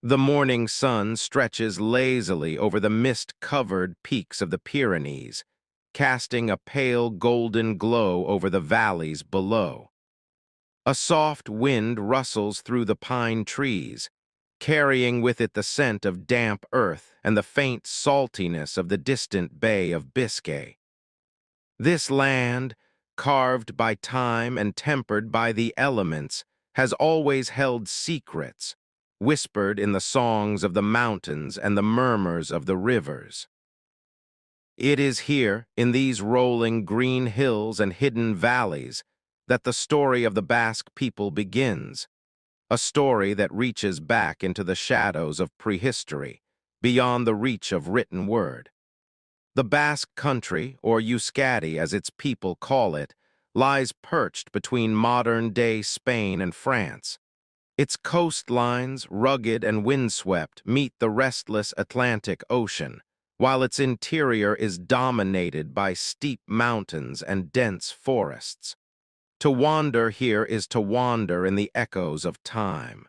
The morning sun stretches lazily over the mist-covered peaks of the Pyrenees, casting a pale golden glow over the valleys below. A soft wind rustles through the pine trees, carrying with it the scent of damp earth and the faint saltiness of the distant Bay of Biscay. This land, carved by time and tempered by the elements, has always held secrets, whispered in the songs of the mountains and the murmurs of the rivers. It is here, in these rolling green hills and hidden valleys, that the story of the Basque people begins, a story that reaches back into the shadows of prehistory, beyond the reach of written word. The Basque country, or Euskadi as its people call it, lies perched between modern-day Spain and France. Its coastlines, rugged and windswept, meet the restless Atlantic Ocean, while its interior is dominated by steep mountains and dense forests. To wander here is to wander in the echoes of time.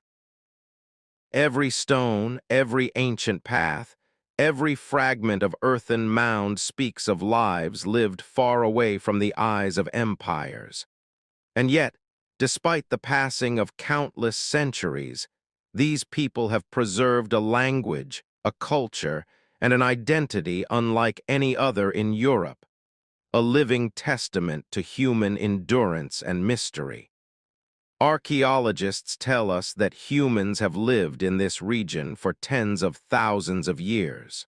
Every stone, every ancient path, every fragment of earthen mound speaks of lives lived far away from the eyes of empires. And yet, despite the passing of countless centuries, these people have preserved a language, a culture, and an identity unlike any other in Europe, a living testament to human endurance and mystery. Archaeologists tell us that humans have lived in this region for tens of thousands of years.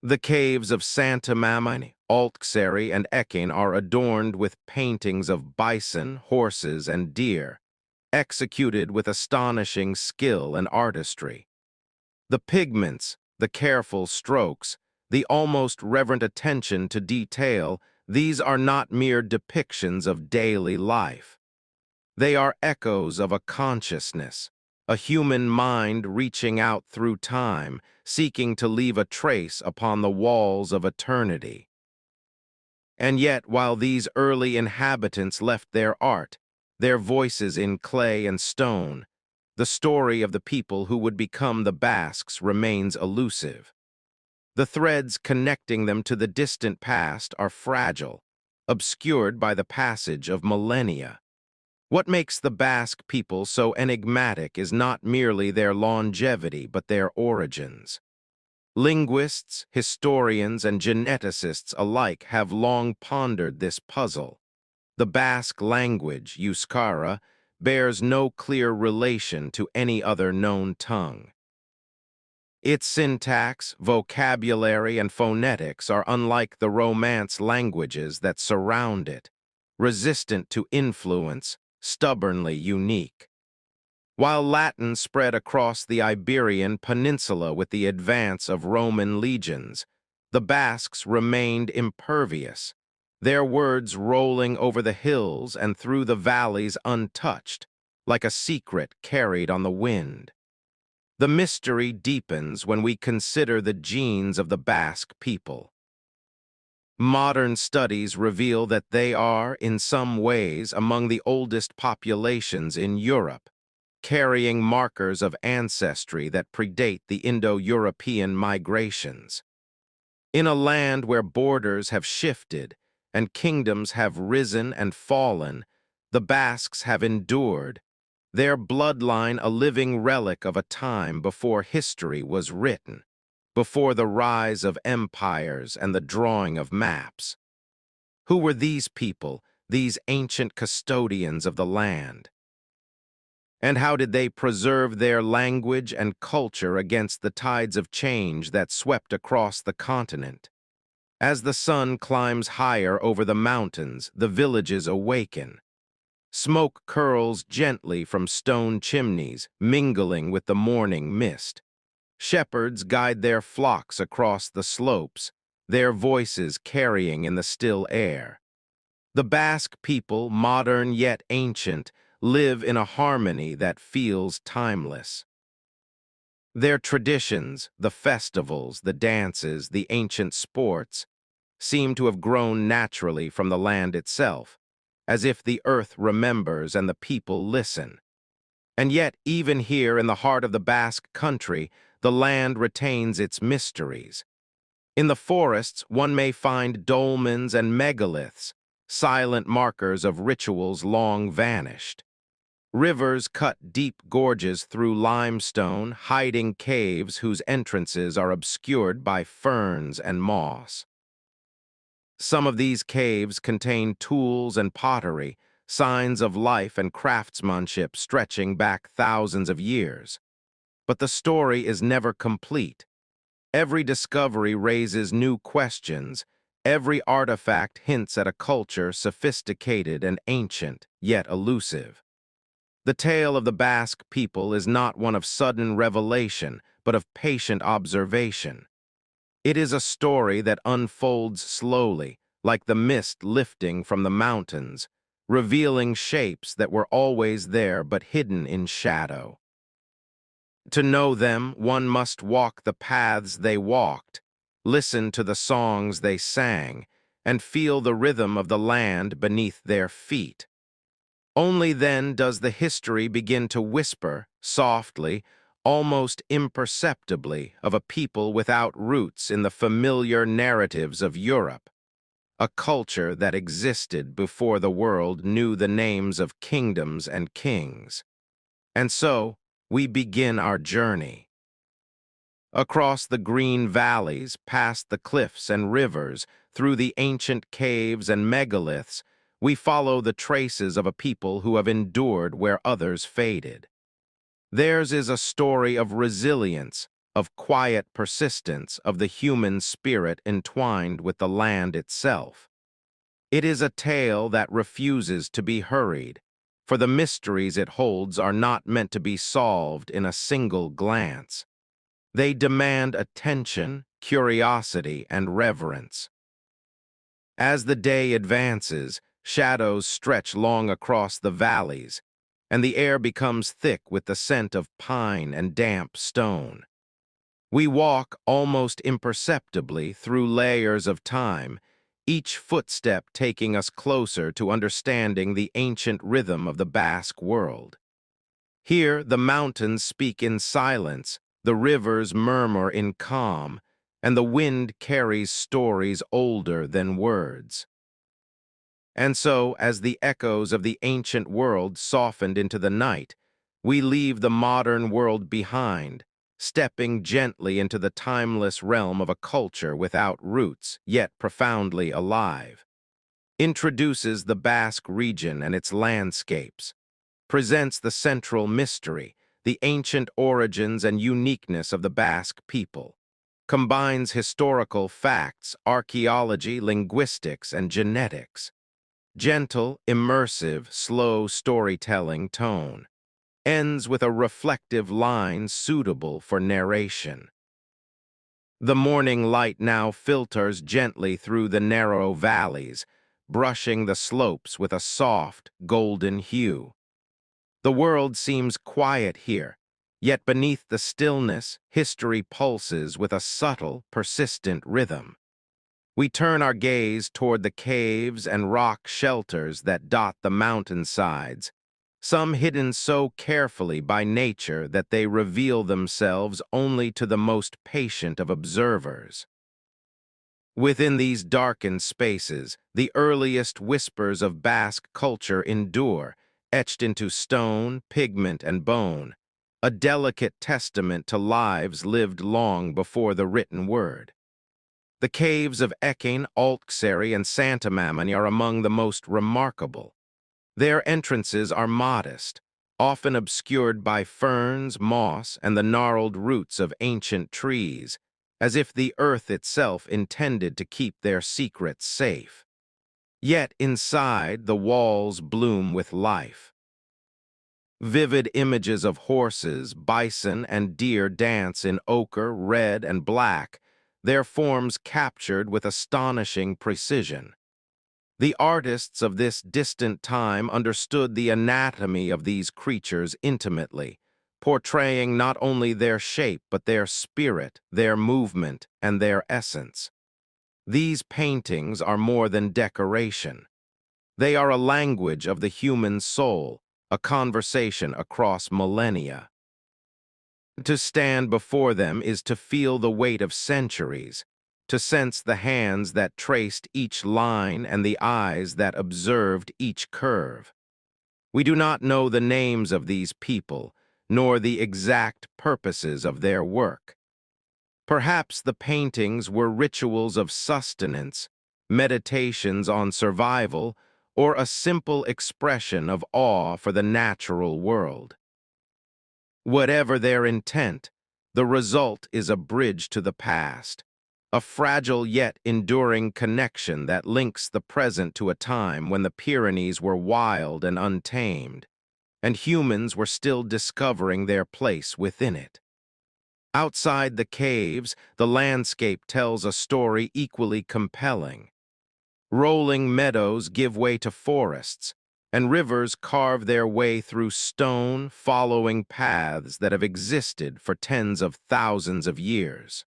The caves of Santimamiñe, Altxerri, and Ekain are adorned with paintings of bison, horses, and deer, executed with astonishing skill and artistry. The pigments, the careful strokes, the almost reverent attention to detail, these are not mere depictions of daily life. They are echoes of a consciousness, a human mind reaching out through time, seeking to leave a trace upon the walls of eternity. And yet, while these early inhabitants left their art, their voices in clay and stone, the story of the people who would become the Basques remains elusive. The threads connecting them to the distant past are fragile, obscured by the passage of millennia. What makes the Basque people so enigmatic is not merely their longevity, but their origins. Linguists, historians, and geneticists alike have long pondered this puzzle. The Basque language, Euskara, bears no clear relation to any other known tongue. Its syntax, vocabulary, and phonetics are unlike the Romance languages that surround it, resistant to influence, stubbornly unique. While Latin spread across the Iberian Peninsula with the advance of Roman legions, the Basques remained impervious, their words rolling over the hills and through the valleys untouched, like a secret carried on the wind. The mystery deepens when we consider the genes of the Basque people. Modern studies reveal that they are, in some ways, among the oldest populations in Europe, carrying markers of ancestry that predate the Indo-European migrations. In a land where borders have shifted and kingdoms have risen and fallen, the Basques have endured, their bloodline a living relic of a time before history was written, before the rise of empires and the drawing of maps. Who were these people, these ancient custodians of the land? And how did they preserve their language and culture against the tides of change that swept across the continent? As the sun climbs higher over the mountains, the villages awaken. Smoke curls gently from stone chimneys, mingling with the morning mist. Shepherds guide their flocks across the slopes, their voices carrying in the still air. The Basque people, modern yet ancient, live in a harmony that feels timeless. Their traditions, the festivals, the dances, the ancient sports, seem to have grown naturally from the land itself, as if the earth remembers and the people listen. And yet, even here in the heart of the Basque country, the land retains its mysteries. In the forests, one may find dolmens and megaliths, silent markers of rituals long vanished. Rivers cut deep gorges through limestone, hiding caves whose entrances are obscured by ferns and moss. Some of these caves contain tools and pottery, signs of life and craftsmanship stretching back thousands of years. But the story is never complete. Every discovery raises new questions. Every artifact hints at a culture sophisticated and ancient, yet elusive. The tale of the Basque people is not one of sudden revelation, but of patient observation. It is a story that unfolds slowly, like the mist lifting from the mountains, revealing shapes that were always there but hidden in shadow. To know them, one must walk the paths they walked, listen to the songs they sang, and feel the rhythm of the land beneath their feet. Only then does the history begin to whisper, softly, almost imperceptibly, of a people without roots in the familiar narratives of Europe, a culture that existed before the world knew the names of kingdoms and kings. And so, we begin our journey. Across the green valleys, past the cliffs and rivers, through the ancient caves and megaliths, we follow the traces of a people who have endured where others faded. Theirs is a story of resilience, of quiet persistence, of the human spirit entwined with the land itself. It is a tale that refuses to be hurried, for the mysteries it holds are not meant to be solved in a single glance. They demand attention, curiosity, and reverence. As the day advances, shadows stretch long across the valleys, and the air becomes thick with the scent of pine and damp stone. We walk almost imperceptibly through layers of time, each footstep taking us closer to understanding the ancient rhythm of the Basque world. Here, the mountains speak in silence, the rivers murmur in calm, and the wind carries stories older than words. And so, as the echoes of the ancient world softened into the night, we leave the modern world behind, stepping gently into the timeless realm of a culture without roots, yet profoundly alive. Introduces the Basque region and its landscapes, presents the central mystery, the ancient origins and uniqueness of the Basque people, combines historical facts, archaeology, linguistics, and genetics. Gentle, immersive, slow storytelling tone. Ends with a reflective line suitable for narration. The morning light now filters gently through the narrow valleys, brushing the slopes with a soft, golden hue. The world seems quiet here, yet beneath the stillness, history pulses with a subtle, persistent rhythm. We turn our gaze toward the caves and rock shelters that dot the mountainsides, some hidden so carefully by nature that they reveal themselves only to the most patient of observers. Within these darkened spaces, the earliest whispers of Basque culture endure, etched into stone, pigment, and bone, a delicate testament to lives lived long before the written word. The caves of Ekain, Altxerri, and Santimamiñe are among the most remarkable. Their entrances are modest, often obscured by ferns, moss, and the gnarled roots of ancient trees, as if the earth itself intended to keep their secrets safe. Yet inside, the walls bloom with life. Vivid images of horses, bison, and deer dance in ochre, red, and black, their forms captured with astonishing precision. The artists of this distant time understood the anatomy of these creatures intimately, portraying not only their shape but their spirit, their movement, and their essence. These paintings are more than decoration. They are a language of the human soul, a conversation across millennia. To stand before them is to feel the weight of centuries, to sense the hands that traced each line and the eyes that observed each curve. We do not know the names of these people, nor the exact purposes of their work. Perhaps the paintings were rituals of sustenance, meditations on survival, or a simple expression of awe for the natural world. Whatever their intent, the result is a bridge to the past, a fragile yet enduring connection that links the present to a time when the Pyrenees were wild and untamed, and humans were still discovering their place within it. Outside the caves, the landscape tells a story equally compelling. Rolling meadows give way to forests, and rivers carve their way through stone, following paths that have existed for tens of thousands of years.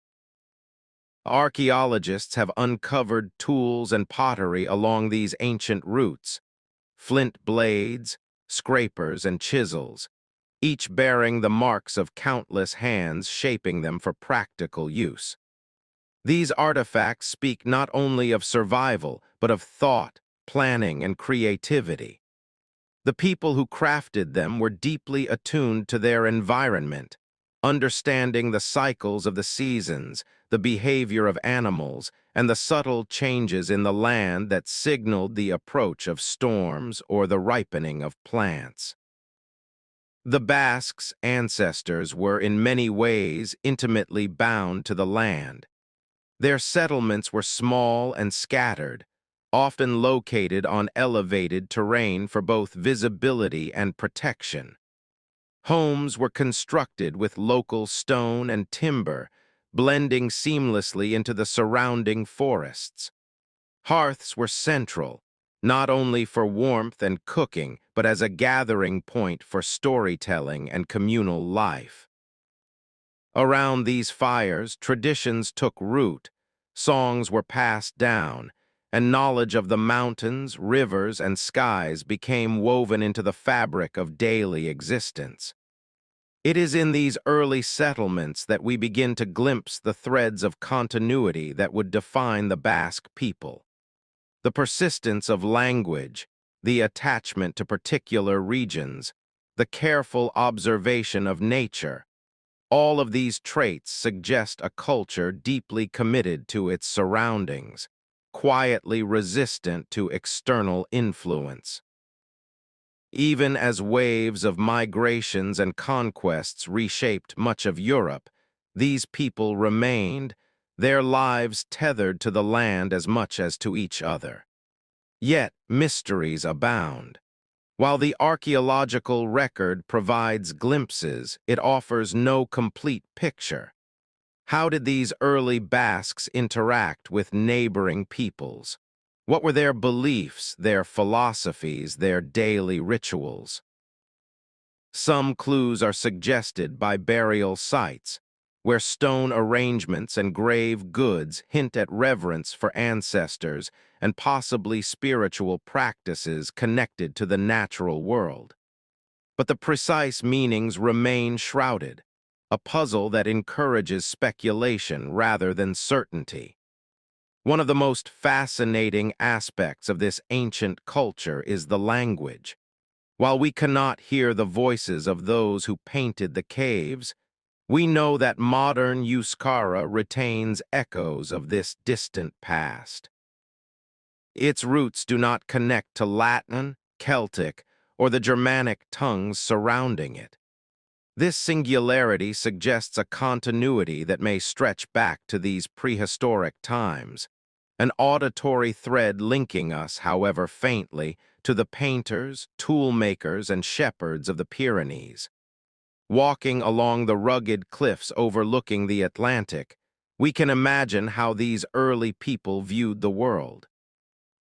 Archaeologists have uncovered tools and pottery along these ancient routes, flint blades, scrapers, and chisels, each bearing the marks of countless hands shaping them for practical use. These artifacts speak not only of survival, but of thought, planning, and creativity. The people who crafted them were deeply attuned to their environment, understanding the cycles of the seasons, the behavior of animals, and the subtle changes in the land that signaled the approach of storms or the ripening of plants. The Basques' ancestors were in many ways intimately bound to the land. Their settlements were small and scattered, often located on elevated terrain for both visibility and protection. Homes were constructed with local stone and timber, blending seamlessly into the surrounding forests. Hearths were central, not only for warmth and cooking, but as a gathering point for storytelling and communal life. Around these fires, traditions took root, songs were passed down, and knowledge of the mountains, rivers, and skies became woven into the fabric of daily existence. It is in these early settlements that we begin to glimpse the threads of continuity that would define the Basque people. The persistence of language, the attachment to particular regions, the careful observation of nature, all of these traits suggest a culture deeply committed to its surroundings, quietly resistant to external influence. Even as waves of migrations and conquests reshaped much of Europe, these people remained, their lives tethered to the land as much as to each other. Yet mysteries abound. While the archaeological record provides glimpses, it offers no complete picture. How did these early Basques interact with neighboring peoples? What were their beliefs, their philosophies, their daily rituals? Some clues are suggested by burial sites, where stone arrangements and grave goods hint at reverence for ancestors and possibly spiritual practices connected to the natural world. But the precise meanings remain shrouded, a puzzle that encourages speculation rather than certainty. One of the most fascinating aspects of this ancient culture is the language. While we cannot hear the voices of those who painted the caves, we know that modern Euskara retains echoes of this distant past. Its roots do not connect to Latin, Celtic, or the Germanic tongues surrounding it. This singularity suggests a continuity that may stretch back to these prehistoric times, an auditory thread linking us, however faintly, to the painters, tool-makers, and shepherds of the Pyrenees. Walking along the rugged cliffs overlooking the Atlantic, we can imagine how these early people viewed the world.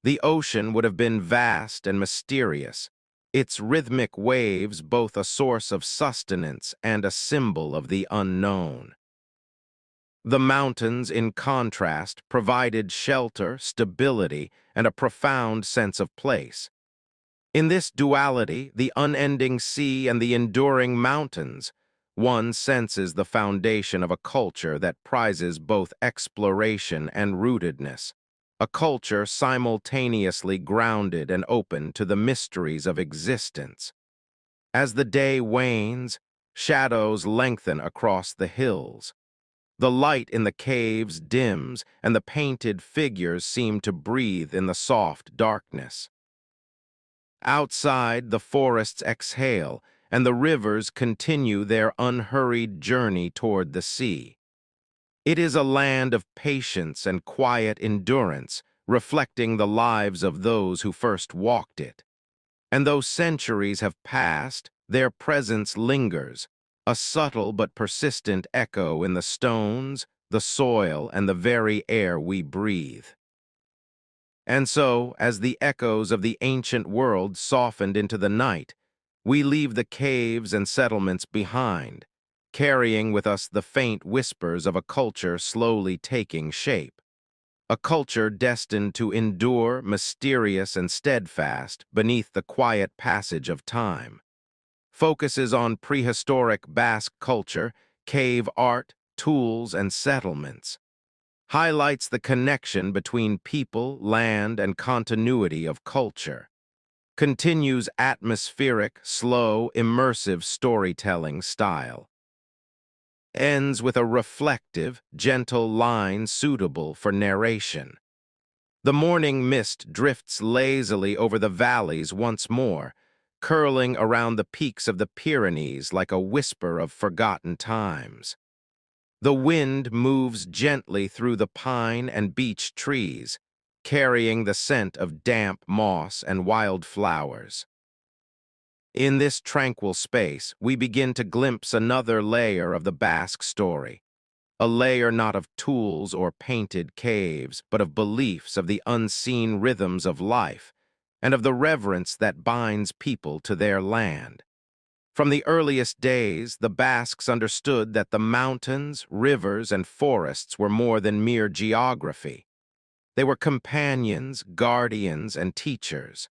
The ocean would have been vast and mysterious, its rhythmic waves both a source of sustenance and a symbol of the unknown. The mountains, in contrast, provided shelter, stability, and a profound sense of place. In this duality, the unending sea and the enduring mountains, one senses the foundation of a culture that prizes both exploration and rootedness, a culture simultaneously grounded and open to the mysteries of existence. As the day wanes, shadows lengthen across the hills. The light in the caves dims, and the painted figures seem to breathe in the soft darkness. Outside, the forests exhale, and the rivers continue their unhurried journey toward the sea. It is a land of patience and quiet endurance, reflecting the lives of those who first walked it. And though centuries have passed, their presence lingers, a subtle but persistent echo in the stones, the soil, and the very air we breathe. And so, as the echoes of the ancient world softened into the night, we leave the caves and settlements behind, carrying with us the faint whispers of a culture slowly taking shape. A culture destined to endure, mysterious and steadfast, beneath the quiet passage of time. Focuses on prehistoric Basque culture, cave art, tools, and settlements. Highlights the connection between people, land, and continuity of culture. Continues atmospheric, slow, immersive storytelling style. Ends with a reflective, gentle line suitable for narration. The morning mist drifts lazily over the valleys once more, curling around the peaks of the Pyrenees like a whisper of forgotten times. The wind moves gently through the pine and beech trees, carrying the scent of damp moss and wild flowers. In this tranquil space, we begin to glimpse another layer of the Basque story, a layer not of tools or painted caves, but of beliefs of the unseen rhythms of life, and of the reverence that binds people to their land. From the earliest days, the Basques understood that the mountains, rivers, and forests were more than mere geography. They were companions, guardians, and teachers.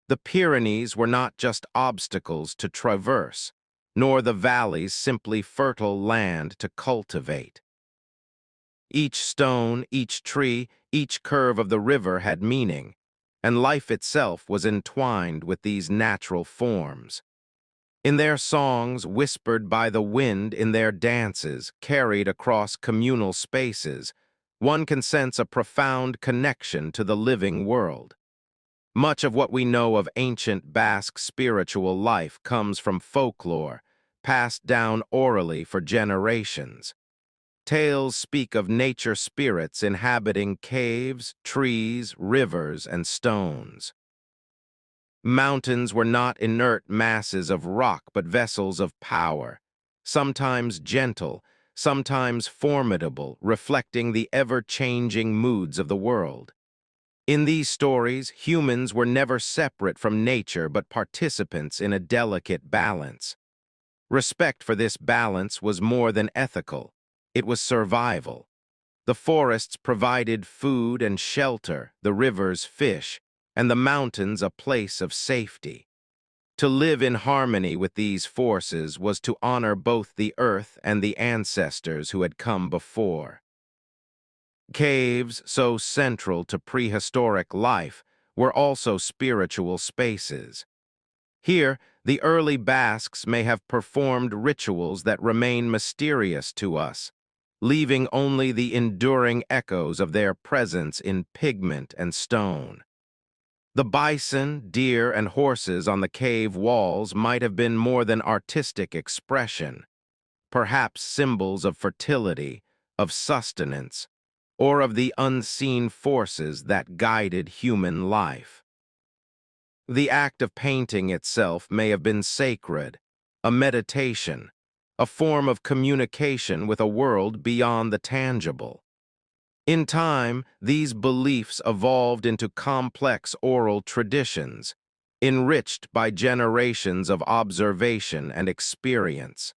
The Pyrenees were not just obstacles to traverse, nor the valleys simply fertile land to cultivate. Each stone, each tree, each curve of the river had meaning, and life itself was entwined with these natural forms. In their songs, whispered by the wind, in their dances, carried across communal spaces, one can sense a profound connection to the living world. Much of what we know of ancient Basque spiritual life comes from folklore, passed down orally for generations. Tales speak of nature spirits inhabiting caves, trees, rivers, and stones. Mountains were not inert masses of rock, but vessels of power, sometimes gentle, sometimes formidable, reflecting the ever-changing moods of the world. In these stories, humans were never separate from nature but participants in a delicate balance. Respect for this balance was more than ethical, it was survival. The forests provided food and shelter, the rivers fish, and the mountains a place of safety. To live in harmony with these forces was to honor both the earth and the ancestors who had come before. Caves, so central to prehistoric life, were also spiritual spaces. Here, the early Basques may have performed rituals that remain mysterious to us, leaving only the enduring echoes of their presence in pigment and stone. The bison, deer, and horses on the cave walls might have been more than artistic expression, perhaps symbols of fertility, of sustenance, or of the unseen forces that guided human life. The act of painting itself may have been sacred, a meditation, a form of communication with a world beyond the tangible. In time, these beliefs evolved into complex oral traditions, enriched by generations of observation and experience.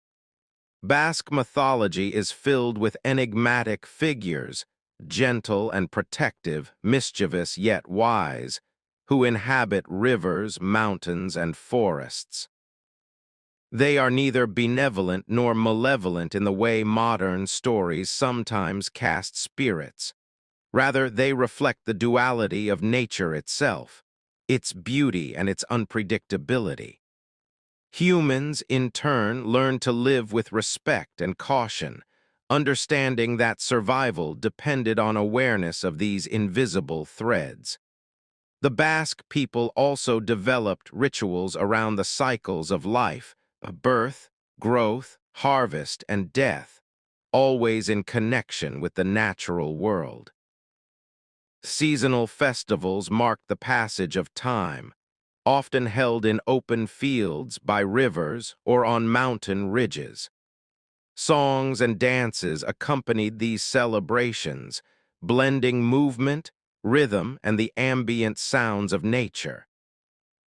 Basque mythology is filled with enigmatic figures, gentle and protective, mischievous yet wise, who inhabit rivers, mountains, and forests. They are neither benevolent nor malevolent in the way modern stories sometimes cast spirits. Rather, they reflect the duality of nature itself, its beauty and its unpredictability. Humans, in turn, learn to live with respect and caution, understanding that survival depended on awareness of these invisible threads. The Basque people also developed rituals around the cycles of life, birth, growth, harvest, and death, always in connection with the natural world. Seasonal festivals mark the passage of time, often held in open fields, by rivers, or on mountain ridges. Songs and dances accompanied these celebrations, blending movement, rhythm, and the ambient sounds of nature.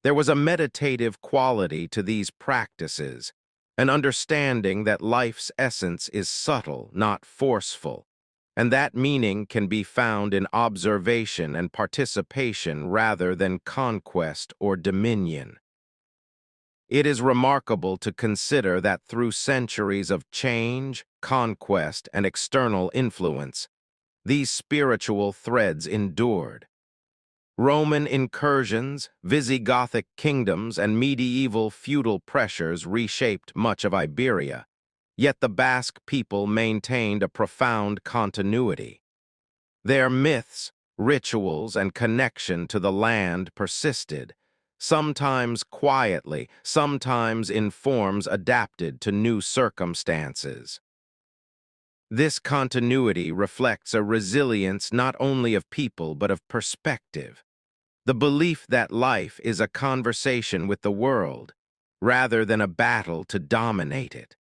There was a meditative quality to these practices, an understanding that life's essence is subtle, not forceful, and that meaning can be found in observation and participation rather than conquest or dominion. It is remarkable to consider that through centuries of change, conquest, and external influence, these spiritual threads endured. Roman incursions, Visigothic kingdoms, and medieval feudal pressures reshaped much of Iberia, yet the Basque people maintained a profound continuity. Their myths, rituals, and connection to the land persisted, sometimes quietly, sometimes in forms adapted to new circumstances. This continuity reflects a resilience not only of people but of perspective, the belief that life is a conversation with the world, rather than a battle to dominate it.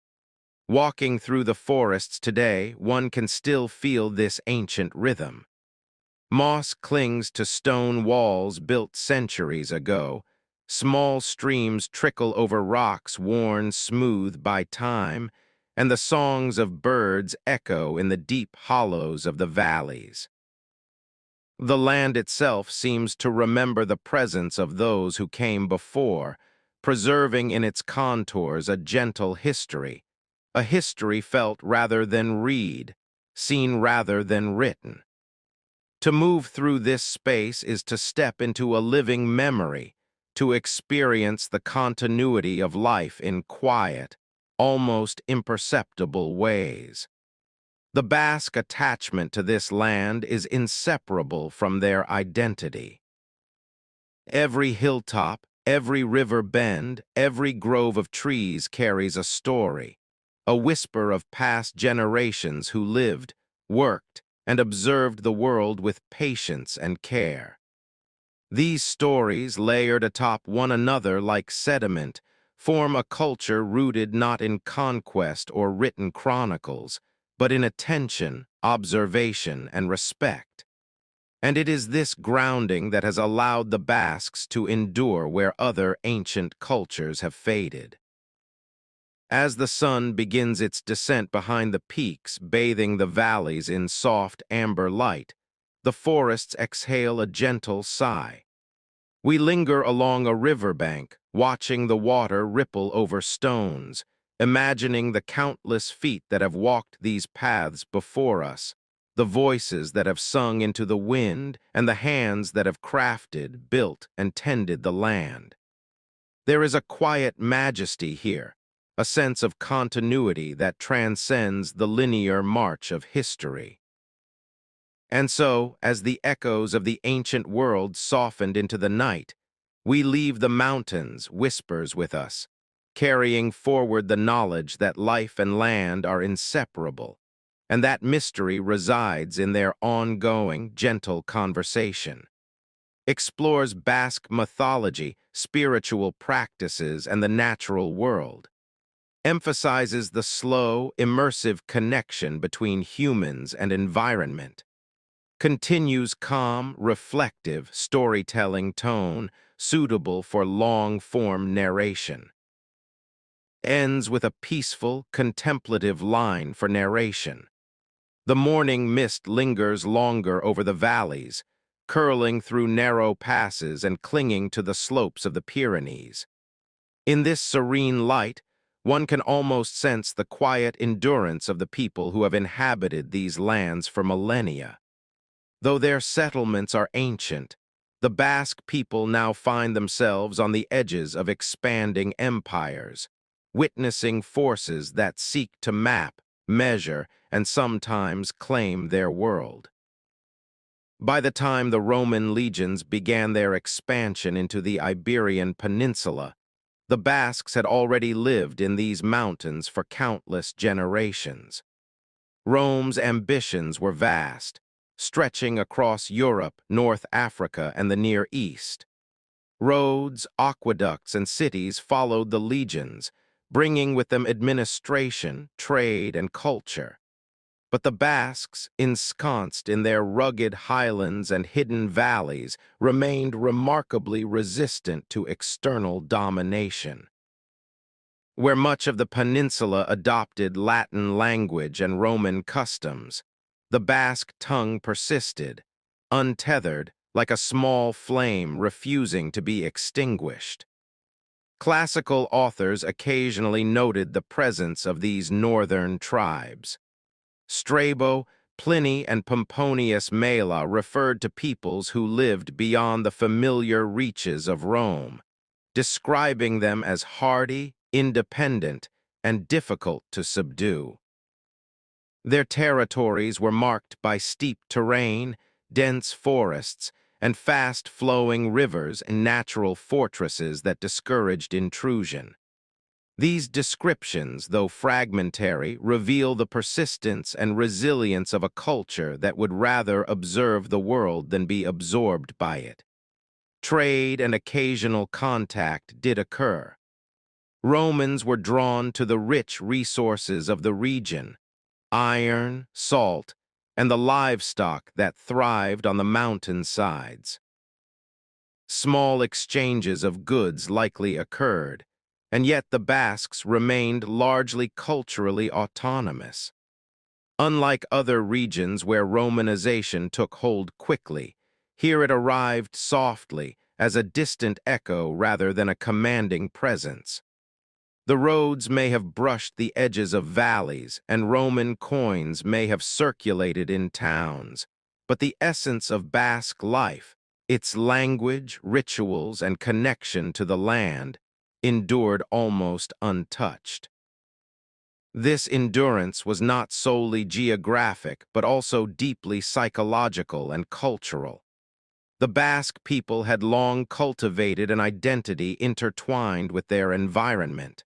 Walking through the forests today, one can still feel this ancient rhythm. Moss clings to stone walls built centuries ago. Small streams trickle over rocks worn smooth by time, and the songs of birds echo in the deep hollows of the valleys. The land itself seems to remember the presence of those who came before, preserving in its contours a gentle history, a history felt rather than read, seen rather than written. To move through this space is to step into a living memory, to experience the continuity of life in quiet, almost imperceptible ways. The Basque attachment to this land is inseparable from their identity. Every hilltop, every river bend, every grove of trees carries a story, a whisper of past generations who lived, worked, and observed the world with patience and care. These stories, layered atop one another like sediment, form a culture rooted not in conquest or written chronicles, but in attention, observation, and respect. And it is this grounding that has allowed the Basques to endure where other ancient cultures have faded. As the sun begins its descent behind the peaks, bathing the valleys in soft amber light, the forests exhale a gentle sigh. We linger along a riverbank, watching the water ripple over stones, imagining the countless feet that have walked these paths before us, the voices that have sung into the wind, and the hands that have crafted, built, and tended the land. There is a quiet majesty here, a sense of continuity that transcends the linear march of history. And so, as the echoes of the ancient world softened into the night, we leave the mountains whispers with us, carrying forward the knowledge that life and land are inseparable, and that mystery resides in their ongoing, gentle conversation. Explores Basque mythology, spiritual practices, and the natural world. Emphasizes the slow, immersive connection between humans and environment. Continues calm, reflective storytelling tone suitable for long-form narration. Ends with a peaceful, contemplative line for narration. The morning mist lingers longer over the valleys, curling through narrow passes and clinging to the slopes of the Pyrenees. In this serene light, one can almost sense the quiet endurance of the people who have inhabited these lands for millennia. Though their settlements are ancient, the Basque people now find themselves on the edges of expanding empires, witnessing forces that seek to map, measure, and sometimes claim their world. By the time the Roman legions began their expansion into the Iberian Peninsula, the Basques had already lived in these mountains for countless generations. Rome's ambitions were vast, stretching across Europe, North Africa, and the Near East. Roads, aqueducts, and cities followed the legions, bringing with them administration, trade, and culture. But the Basques, ensconced in their rugged highlands and hidden valleys, remained remarkably resistant to external domination. Where much of the peninsula adopted Latin language and Roman customs, the Basque tongue persisted, untethered, like a small flame refusing to be extinguished. Classical authors occasionally noted the presence of these northern tribes. Strabo, Pliny, and Pomponius Mela referred to peoples who lived beyond the familiar reaches of Rome, describing them as hardy, independent, and difficult to subdue. Their territories were marked by steep terrain, dense forests, and fast-flowing rivers and natural fortresses that discouraged intrusion. These descriptions, though fragmentary, reveal the persistence and resilience of a culture that would rather observe the world than be absorbed by it. Trade and occasional contact did occur. Romans were drawn to the rich resources of the region: iron, salt, and the livestock that thrived on the mountain sides. Small exchanges of goods likely occurred, and yet the Basques remained largely culturally autonomous. Unlike other regions where Romanization took hold quickly, here it arrived softly, as a distant echo rather than a commanding presence. The roads may have brushed the edges of valleys, and Roman coins may have circulated in towns, but the essence of Basque life, its language, rituals, and connection to the land, endured almost untouched. This endurance was not solely geographic, but also deeply psychological and cultural. The Basque people had long cultivated an identity intertwined with their environment.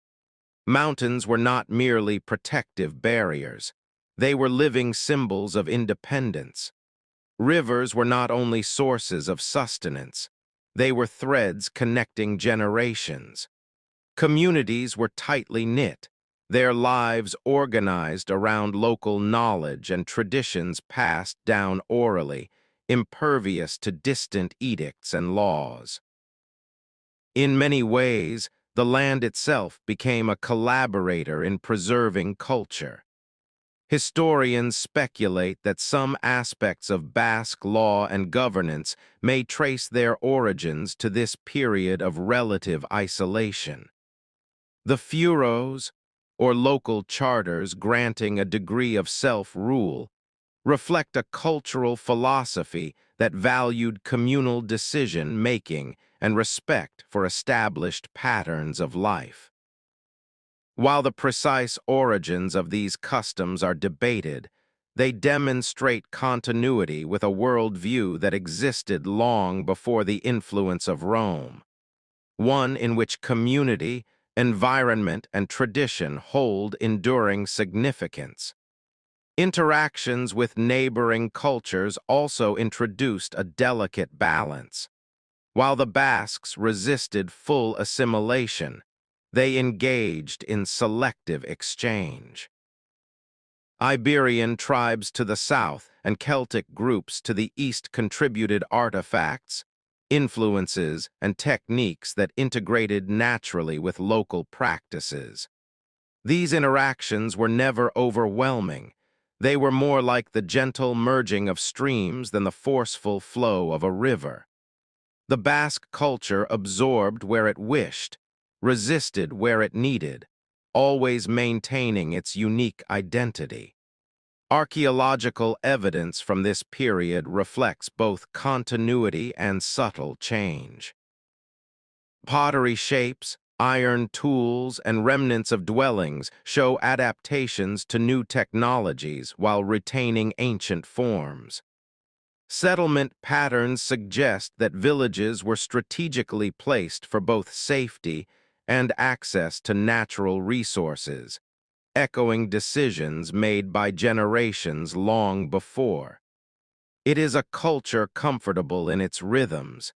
Mountains were not merely protective barriers. They were living symbols of independence. Rivers were not only sources of sustenance. They were threads connecting generations. Communities were tightly knit, their lives organized around local knowledge and traditions passed down orally, impervious to distant edicts and laws. In many ways, the land itself became a collaborator in preserving culture. Historians speculate that some aspects of Basque law and governance may trace their origins to this period of relative isolation. The fueros, or local charters granting a degree of self-rule, reflect a cultural philosophy that valued communal decision-making and respect for established patterns of life. While the precise origins of these customs are debated, they demonstrate continuity with a worldview that existed long before the influence of Rome, one in which community, environment, and tradition hold enduring significance. Interactions with neighboring cultures also introduced a delicate balance. While the Basques resisted full assimilation, they engaged in selective exchange. Iberian tribes to the south and Celtic groups to the east contributed artifacts, influences, and techniques that integrated naturally with local practices. These interactions were never overwhelming. They were more like the gentle merging of streams than the forceful flow of a river. The Basque culture absorbed where it wished, resisted where it needed, always maintaining its unique identity. Archaeological evidence from this period reflects both continuity and subtle change. Pottery shapes, iron tools, and remnants of dwellings show adaptations to new technologies while retaining ancient forms. Settlement patterns suggest that villages were strategically placed for both safety and access to natural resources, echoing decisions made by generations long before. It is a culture comfortable in its rhythms,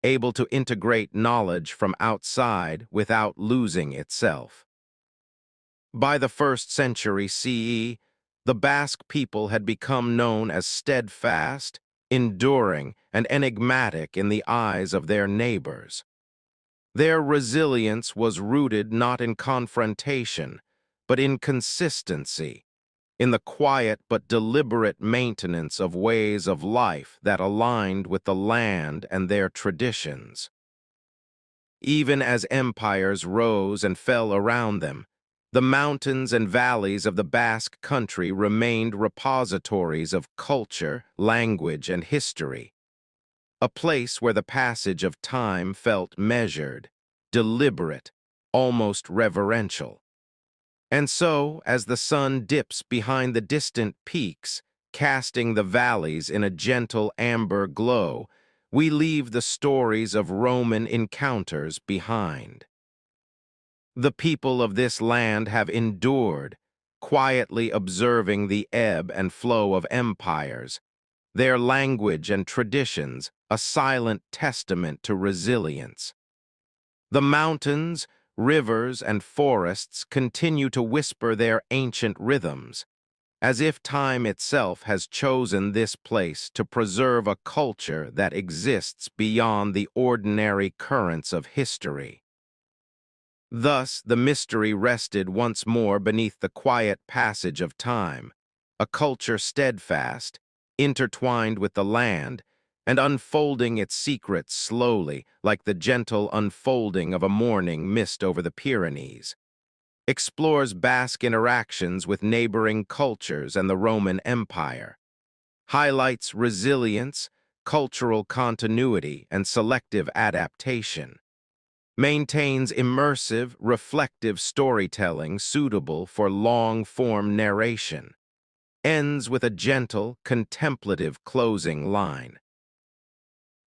able to integrate knowledge from outside without losing itself. By the 1st century CE, the Basque people had become known as steadfast, enduring, and enigmatic in the eyes of their neighbors. Their resilience was rooted not in confrontation, but in consistency, in the quiet but deliberate maintenance of ways of life that aligned with the land and their traditions. Even as empires rose and fell around them, the mountains and valleys of the Basque country remained repositories of culture, language, and history, a place where the passage of time felt measured, deliberate, almost reverential. And so, as the sun dips behind the distant peaks, casting the valleys in a gentle amber glow, we leave the stories of Roman encounters behind. The people of this land have endured, quietly observing the ebb and flow of empires, their language and traditions a silent testament to resilience. The mountains, rivers, and forests continue to whisper their ancient rhythms, as if time itself has chosen this place to preserve a culture that exists beyond the ordinary currents of history. Thus, the mystery rested once more beneath the quiet passage of time, a culture steadfast, intertwined with the land, and unfolding its secrets slowly, like the gentle unfolding of a morning mist over the Pyrenees. Explores Basque interactions with neighboring cultures and the Roman Empire. Highlights resilience, cultural continuity, and selective adaptation. Maintains immersive, reflective storytelling suitable for long-form narration. Ends with a gentle, contemplative closing line.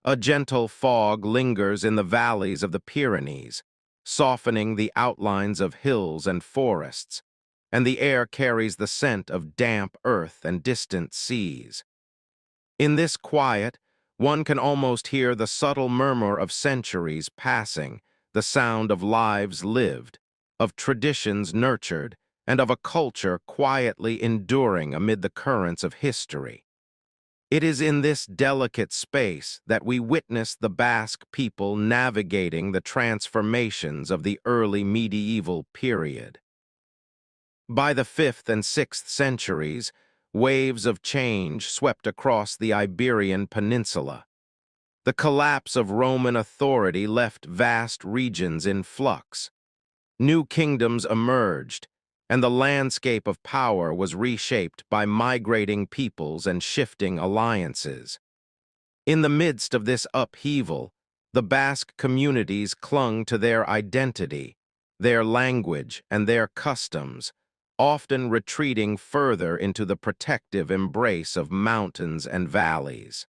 A gentle fog lingers in the valleys of the Pyrenees, softening the outlines of hills and forests, and the air carries the scent of damp earth and distant seas. In this quiet, one can almost hear the subtle murmur of centuries passing, the sound of lives lived, of traditions nurtured, and of a culture quietly enduring amid the currents of history. It is in this delicate space that we witness the Basque people navigating the transformations of the early medieval period. By the 5th and 6th centuries, waves of change swept across the Iberian Peninsula. The collapse of Roman authority left vast regions in flux. New kingdoms emerged, and the landscape of power was reshaped by migrating peoples and shifting alliances. In the midst of this upheaval, the Basque communities clung to their identity, their language, and their customs, often retreating further into the protective embrace of mountains and valleys.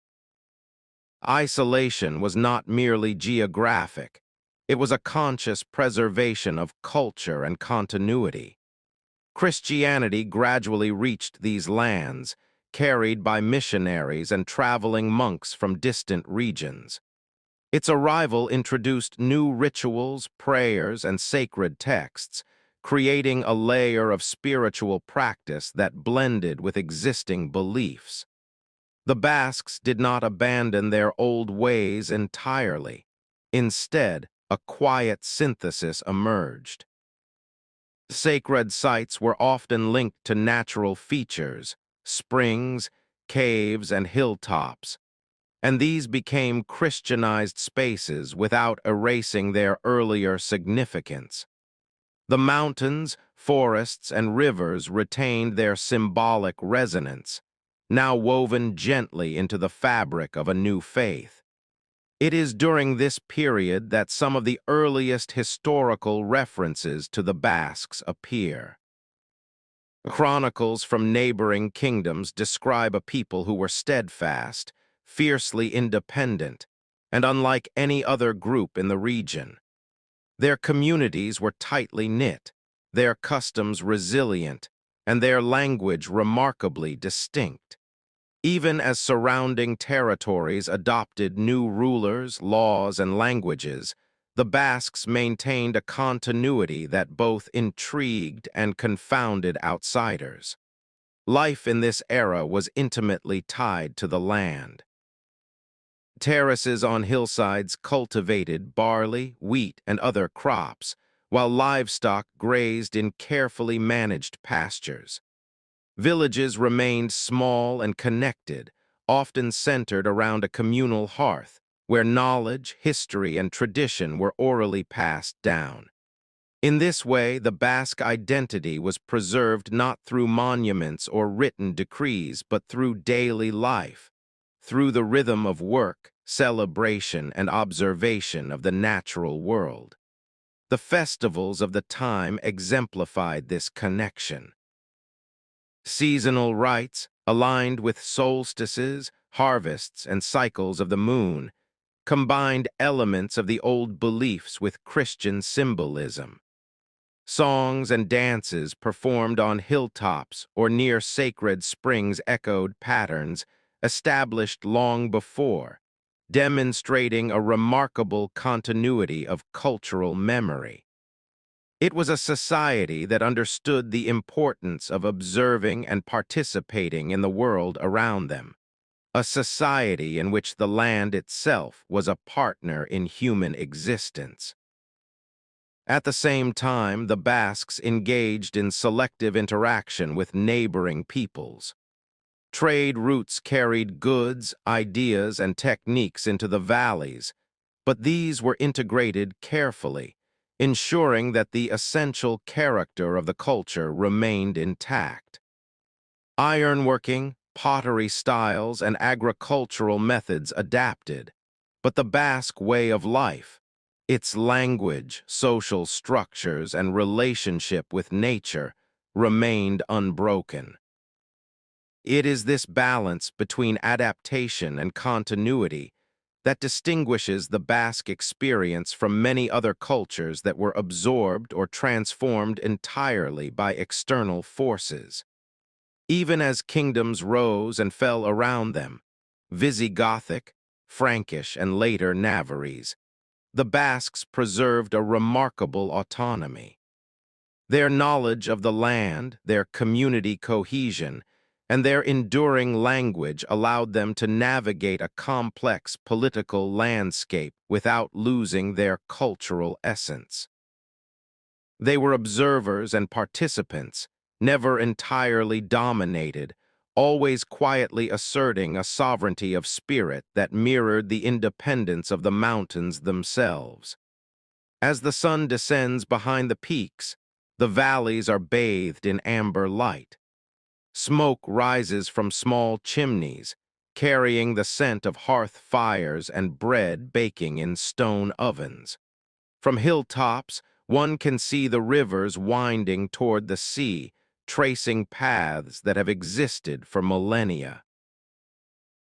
Isolation was not merely geographic, it was a conscious preservation of culture and continuity. Christianity gradually reached these lands, carried by missionaries and traveling monks from distant regions. Its arrival introduced new rituals, prayers, and sacred texts, creating a layer of spiritual practice that blended with existing beliefs. The Basques did not abandon their old ways entirely. Instead, a quiet synthesis emerged. Sacred sites were often linked to natural features, springs, caves, and hilltops, and these became Christianized spaces without erasing their earlier significance. The mountains, forests, and rivers retained their symbolic resonance, now woven gently into the fabric of a new faith. It is during this period that some of the earliest historical references to the Basques appear. Chronicles from neighboring kingdoms describe a people who were steadfast, fiercely independent, and unlike any other group in the region. Their communities were tightly knit, their customs resilient, and their language remarkably distinct. Even as surrounding territories adopted new rulers, laws, and languages, the Basques maintained a continuity that both intrigued and confounded outsiders. Life in this era was intimately tied to the land. Terraces on hillsides cultivated barley, wheat, and other crops, while livestock grazed in carefully managed pastures. Villages remained small and connected, often centered around a communal hearth, where knowledge, history, and tradition were orally passed down. In this way, the Basque identity was preserved not through monuments or written decrees, but through daily life, through the rhythm of work, celebration, and observation of the natural world. The festivals of the time exemplified this connection. Seasonal rites, aligned with solstices, harvests, and cycles of the moon, combined elements of the old beliefs with Christian symbolism. Songs and dances performed on hilltops or near sacred springs echoed patterns established long before, demonstrating a remarkable continuity of cultural memory. It was a society that understood the importance of observing and participating in the world around them, a society in which the land itself was a partner in human existence. At the same time, the Basques engaged in selective interaction with neighboring peoples. Trade routes carried goods, ideas, and techniques into the valleys, but these were integrated carefully, ensuring that the essential character of the culture remained intact. Ironworking, pottery styles, and agricultural methods adapted, but the Basque way of life, its language, social structures, and relationship with nature remained unbroken. It is this balance between adaptation and continuity that distinguishes the Basque experience from many other cultures that were absorbed or transformed entirely by external forces. Even as kingdoms rose and fell around them, Visigothic, Frankish, and later Navarrese, the Basques preserved a remarkable autonomy. Their knowledge of the land, their community cohesion, and their enduring language allowed them to navigate a complex political landscape without losing their cultural essence. They were observers and participants, never entirely dominated, always quietly asserting a sovereignty of spirit that mirrored the independence of the mountains themselves. As the sun descends behind the peaks, the valleys are bathed in amber light. Smoke rises from small chimneys, carrying the scent of hearth fires and bread baking in stone ovens. From hilltops, one can see the rivers winding toward the sea, tracing paths that have existed for millennia.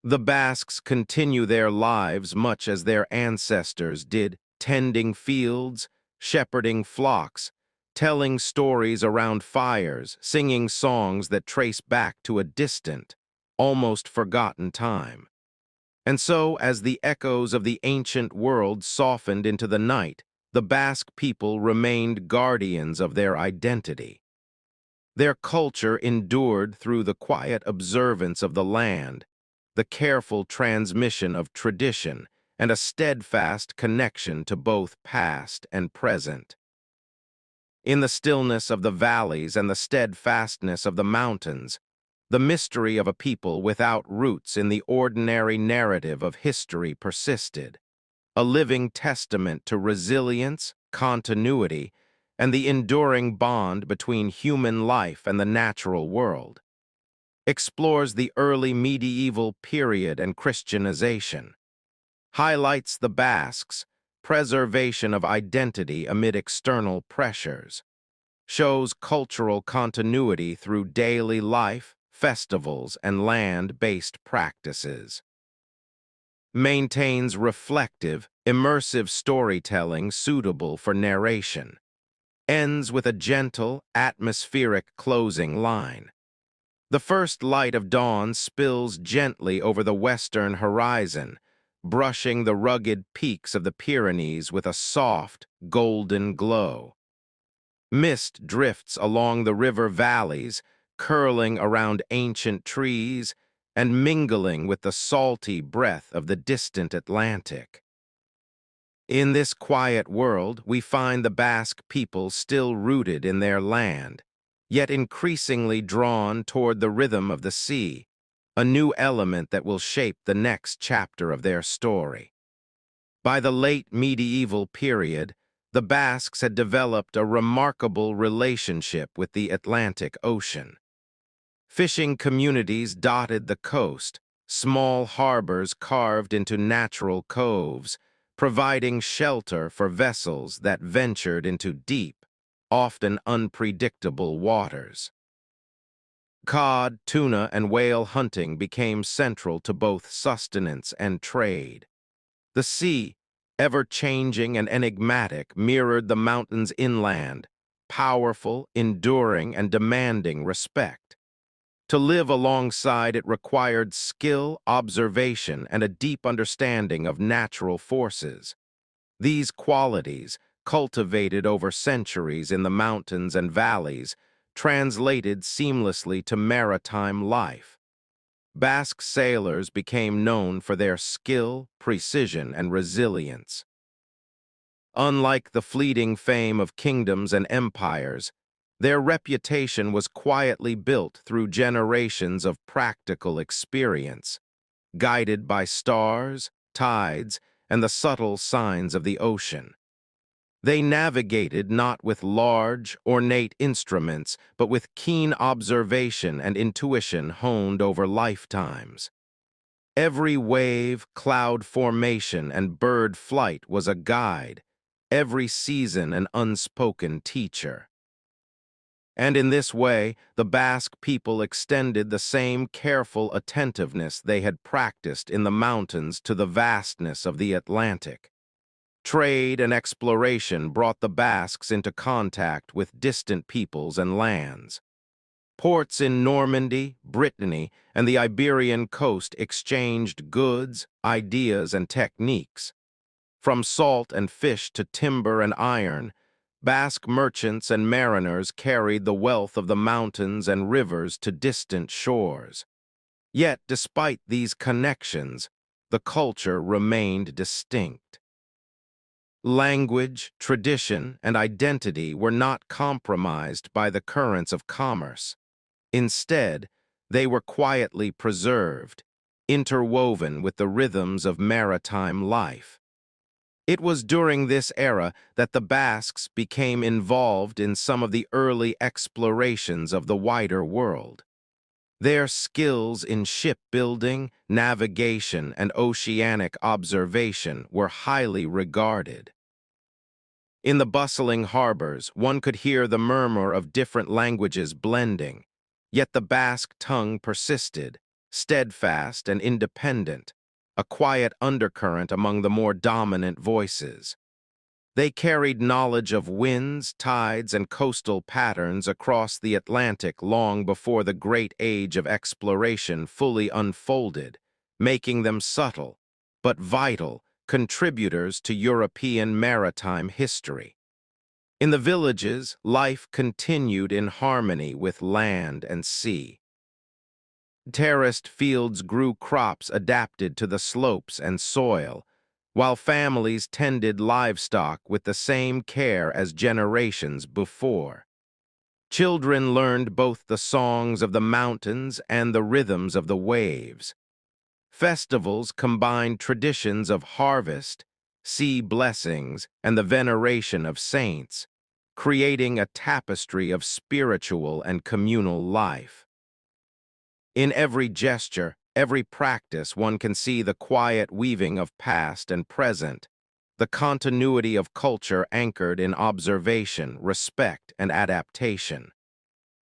The Basques continue their lives much as their ancestors did, tending fields, shepherding flocks, telling stories around fires, singing songs that trace back to a distant, almost forgotten time. And so, as the echoes of the ancient world softened into the night, the Basque people remained guardians of their identity. Their culture endured through the quiet observance of the land, the careful transmission of tradition, and a steadfast connection to both past and present. In the stillness of the valleys and the steadfastness of the mountains, the mystery of a people without roots in the ordinary narrative of history persisted, a living testament to resilience, continuity, and the enduring bond between human life and the natural world. Explores the early medieval period and Christianization. Highlights the Basques' preservation of identity amid external pressures. Shows cultural continuity through daily life, festivals, and land-based practices. Maintains reflective, immersive storytelling suitable for narration. Ends with a gentle, atmospheric closing line. The first light of dawn spills gently over the western horizon, brushing the rugged peaks of the Pyrenees with a soft, golden glow. Mist drifts along the river valleys, curling around ancient trees and mingling with the salty breath of the distant Atlantic. In this quiet world, we find the Basque people still rooted in their land, yet increasingly drawn toward the rhythm of the sea, a new element that will shape the next chapter of their story. By the late medieval period, the Basques had developed a remarkable relationship with the Atlantic Ocean. Fishing communities dotted the coast, small harbors carved into natural coves, providing shelter for vessels that ventured into deep, often unpredictable waters. Cod, tuna, and whale hunting became central to both sustenance and trade. The sea, ever-changing and enigmatic, mirrored the mountains inland, powerful, enduring, and demanding respect. To live alongside it required skill, observation, and a deep understanding of natural forces. These qualities, cultivated over centuries in the mountains and valleys, translated seamlessly to maritime life. Basque sailors became known for their skill, precision, and resilience. Unlike the fleeting fame of kingdoms and empires, their reputation was quietly built through generations of practical experience, guided by stars, tides, and the subtle signs of the ocean. They navigated not with large, ornate instruments, but with keen observation and intuition honed over lifetimes. Every wave, cloud formation, and bird flight was a guide, every season an unspoken teacher. And in this way, the Basque people extended the same careful attentiveness they had practiced in the mountains to the vastness of the Atlantic. Trade and exploration brought the Basques into contact with distant peoples and lands. Ports in Normandy, Brittany, and the Iberian coast exchanged goods, ideas, and techniques. From salt and fish to timber and iron, Basque merchants and mariners carried the wealth of the mountains and rivers to distant shores. Yet, despite these connections, the culture remained distinct. Language, tradition, and identity were not compromised by the currents of commerce. Instead, they were quietly preserved, interwoven with the rhythms of maritime life. It was during this era that the Basques became involved in some of the early explorations of the wider world. Their skills in shipbuilding, navigation, and oceanic observation were highly regarded. In the bustling harbors, one could hear the murmur of different languages blending, yet the Basque tongue persisted, steadfast and independent, a quiet undercurrent among the more dominant voices. They carried knowledge of winds, tides, and coastal patterns across the Atlantic long before the great age of exploration fully unfolded, making them subtle, but vital, contributors to European maritime history. In the villages, life continued in harmony with land and sea. Terraced fields grew crops adapted to the slopes and soil, while families tended livestock with the same care as generations before. Children learned both the songs of the mountains and the rhythms of the waves. Festivals combined traditions of harvest, sea blessings, and the veneration of saints, creating a tapestry of spiritual and communal life. In every gesture, every practice, one can see the quiet weaving of past and present, the continuity of culture anchored in observation, respect, and adaptation.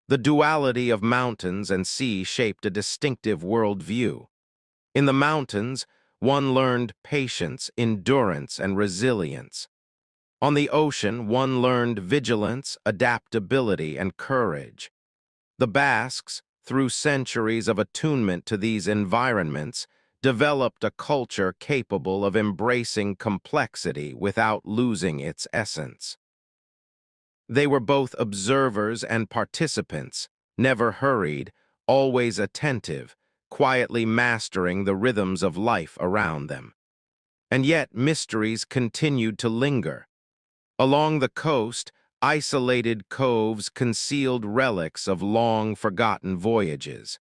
The duality of mountains and sea shaped a distinctive worldview. In the mountains, one learned patience, endurance, and resilience. On the ocean, one learned vigilance, adaptability, and courage. The Basques, through centuries of attunement to these environments, developed a culture capable of embracing complexity without losing its essence. They were both observers and participants, never hurried, always attentive, quietly mastering the rhythms of life around them. And yet mysteries continued to linger. Along the coast, isolated coves concealed relics of long-forgotten voyages.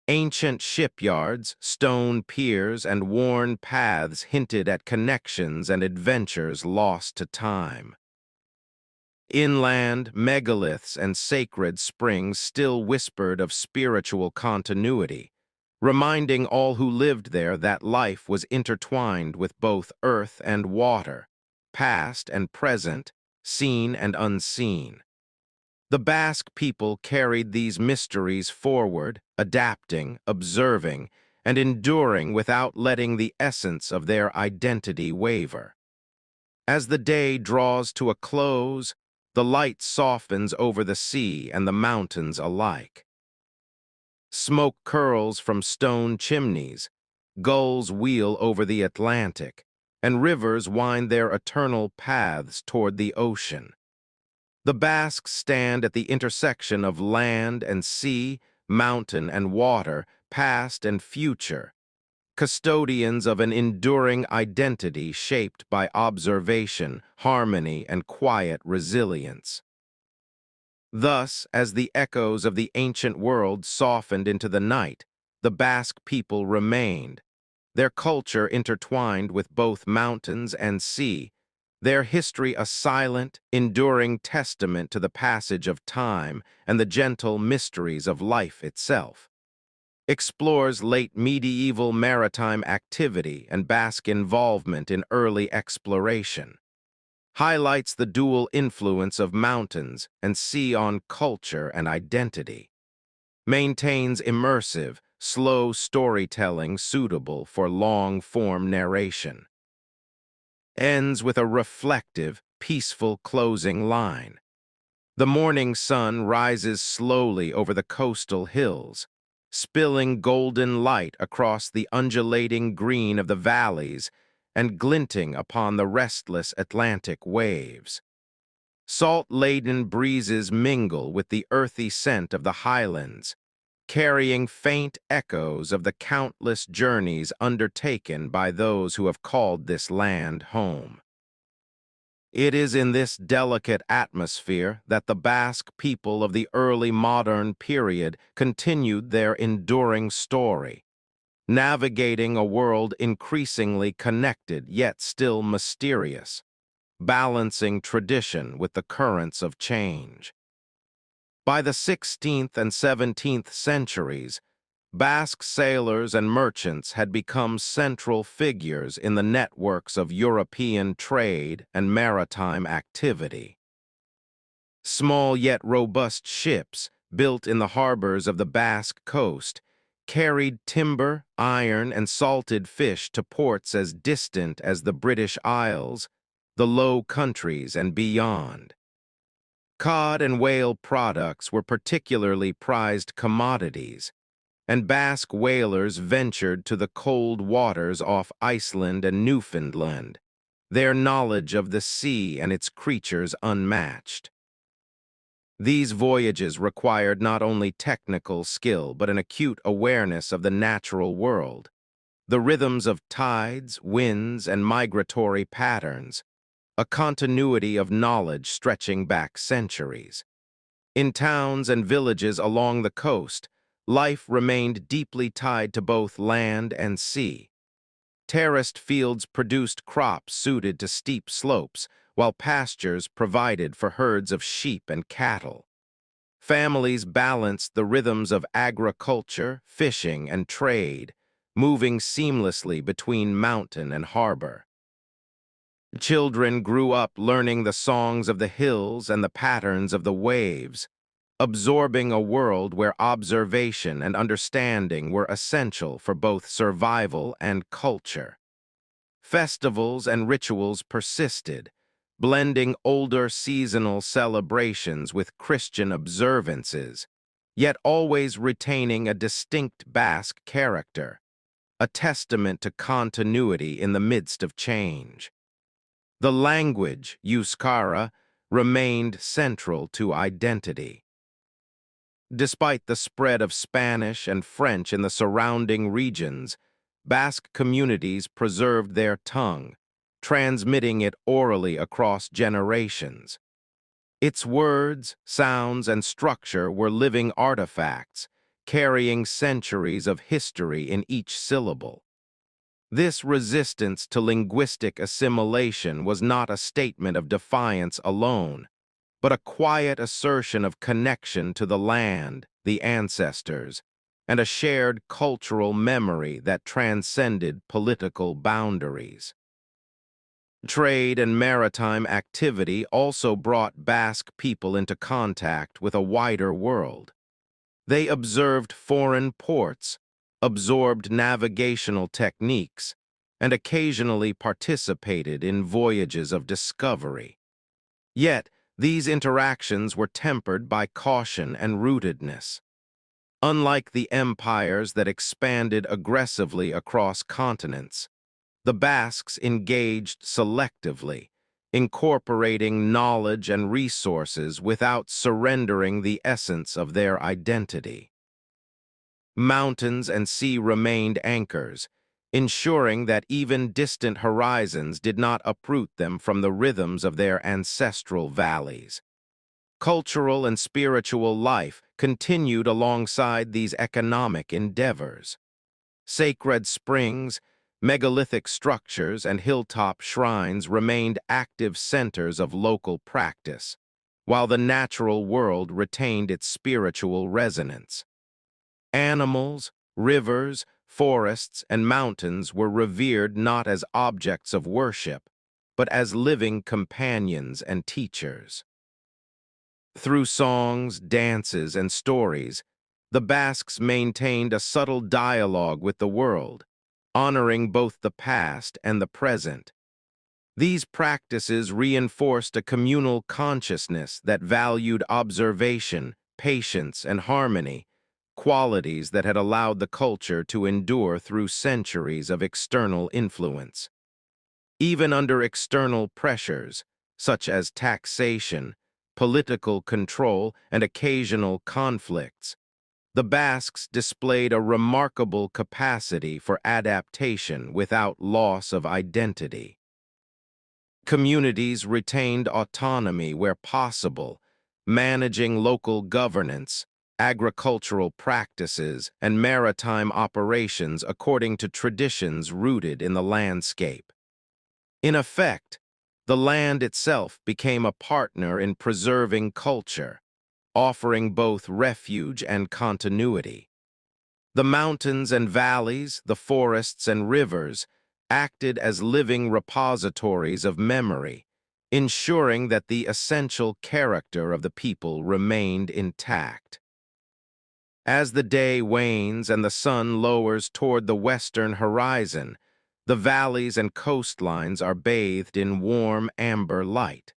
Ancient shipyards, stone piers, and worn paths hinted at connections and adventures lost to time. Inland, megaliths and sacred springs still whispered of spiritual continuity, reminding all who lived there that life was intertwined with both earth and water, past and present, seen and unseen. The Basque people carried these mysteries forward, adapting, observing, and enduring without letting the essence of their identity waver. As the day draws to a close, the light softens over the sea and the mountains alike. Smoke curls from stone chimneys, gulls wheel over the Atlantic, and rivers wind their eternal paths toward the ocean. The Basques stand at the intersection of land and sea, mountain and water, past and future, custodians of an enduring identity shaped by observation, harmony, and quiet resilience. Thus, as the echoes of the ancient world softened into the night, the Basque people remained, their culture intertwined with both mountains and sea, their history a silent, enduring testament to the passage of time and the gentle mysteries of life itself. Explores late medieval maritime activity and Basque involvement in early exploration. Highlights the dual influence of mountains and sea on culture and identity. Maintains immersive, slow storytelling suitable for long-form narration. Ends with a reflective, peaceful closing line. The morning sun rises slowly over the coastal hills, spilling golden light across the undulating green of the valleys and glinting upon the restless Atlantic waves. Salt-laden breezes mingle with the earthy scent of the highlands, carrying faint echoes of the countless journeys undertaken by those who have called this land home. It is in this delicate atmosphere that the Basque people of the early modern period continued their enduring story, navigating a world increasingly connected yet still mysterious, balancing tradition with the currents of change. By the 16th and 17th centuries, Basque sailors and merchants had become central figures in the networks of European trade and maritime activity. Small yet robust ships, built in the harbors of the Basque coast, carried timber, iron, and salted fish to ports as distant as the British Isles, the Low Countries, and beyond. Cod and whale products were particularly prized commodities, and Basque whalers ventured to the cold waters off Iceland and Newfoundland, their knowledge of the sea and its creatures unmatched. These voyages required not only technical skill but an acute awareness of the natural world, the rhythms of tides, winds, and migratory patterns, a continuity of knowledge stretching back centuries. In towns and villages along the coast, life remained deeply tied to both land and sea. Terraced fields produced crops suited to steep slopes, while pastures provided for herds of sheep and cattle. Families balanced the rhythms of agriculture, fishing, and trade, moving seamlessly between mountain and harbor. Children grew up learning the songs of the hills and the patterns of the waves, absorbing a world where observation and understanding were essential for both survival and culture. Festivals and rituals persisted, blending older seasonal celebrations with Christian observances, yet always retaining a distinct Basque character, a testament to continuity in the midst of change. The language, Euskara, remained central to identity. Despite the spread of Spanish and French in the surrounding regions, Basque communities preserved their tongue, transmitting it orally across generations. Its words, sounds, and structure were living artifacts, carrying centuries of history in each syllable. This resistance to linguistic assimilation was not a statement of defiance alone, but a quiet assertion of connection to the land, the ancestors, and a shared cultural memory that transcended political boundaries. Trade and maritime activity also brought Basque people into contact with a wider world. They observed foreign ports, absorbed navigational techniques, and occasionally participated in voyages of discovery. Yet, these interactions were tempered by caution and rootedness. Unlike the empires that expanded aggressively across continents, the Basques engaged selectively, incorporating knowledge and resources without surrendering the essence of their identity. Mountains and sea remained anchors, ensuring that even distant horizons did not uproot them from the rhythms of their ancestral valleys. Cultural and spiritual life continued alongside these economic endeavors. Sacred springs, megalithic structures, and hilltop shrines remained active centers of local practice, while the natural world retained its spiritual resonance. Animals, rivers, forests, and mountains were revered not as objects of worship, but as living companions and teachers. Through songs, dances, and stories, the Basques maintained a subtle dialogue with the world, honoring both the past and the present. These practices reinforced a communal consciousness that valued observation, patience, and harmony, qualities that had allowed the culture to endure through centuries of external influence. Even under external pressures, such as taxation, political control, and occasional conflicts, the Basques displayed a remarkable capacity for adaptation without loss of identity. Communities retained autonomy where possible, managing local governance, agricultural practices, and maritime operations according to traditions rooted in the landscape. In effect, the land itself became a partner in preserving culture, offering both refuge and continuity. The mountains and valleys, the forests and rivers, acted as living repositories of memory, ensuring that the essential character of the people remained intact. As the day wanes and the sun lowers toward the western horizon, the valleys and coastlines are bathed in warm amber light.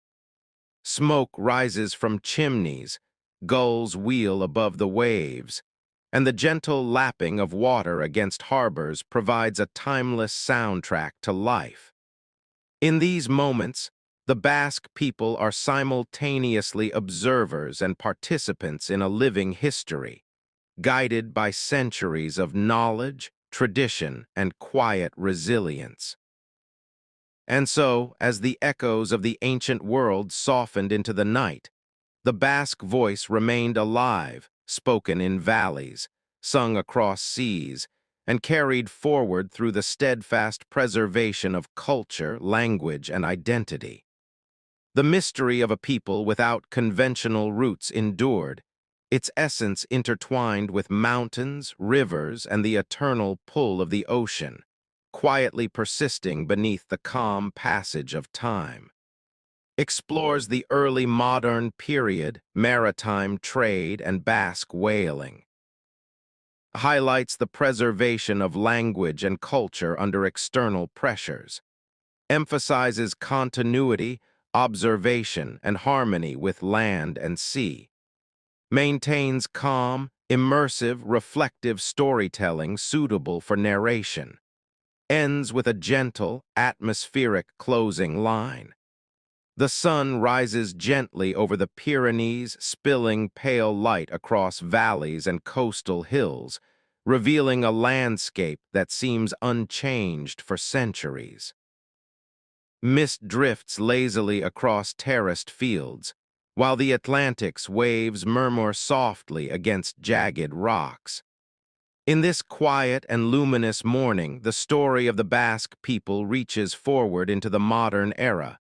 Smoke rises from chimneys, gulls wheel above the waves, and the gentle lapping of water against harbors provides a timeless soundtrack to life. In these moments, the Basque people are simultaneously observers and participants in a living history, guided by centuries of knowledge, tradition, and quiet resilience. And so, as the echoes of the ancient world softened into the night, The Basque voice remained alive, spoken in valleys, sung across seas, and carried forward through the steadfast preservation of culture, language, and identity. The mystery of a people without conventional roots endured, its essence intertwined with mountains, rivers, and the eternal pull of the ocean, quietly persisting beneath the calm passage of time. Explores the early modern period, maritime trade, and Basque whaling. Highlights the preservation of language and culture under external pressures. Emphasizes continuity, observation, and harmony with land and sea. Maintains calm, immersive, reflective storytelling suitable for narration. Ends with a gentle, atmospheric closing line. The sun rises gently over the Pyrenees, spilling pale light across valleys and coastal hills, revealing a landscape that seems unchanged for centuries. Mist drifts lazily across terraced fields, while the Atlantic's waves murmur softly against jagged rocks. In this quiet and luminous morning, the story of the Basque people reaches forward into the modern era,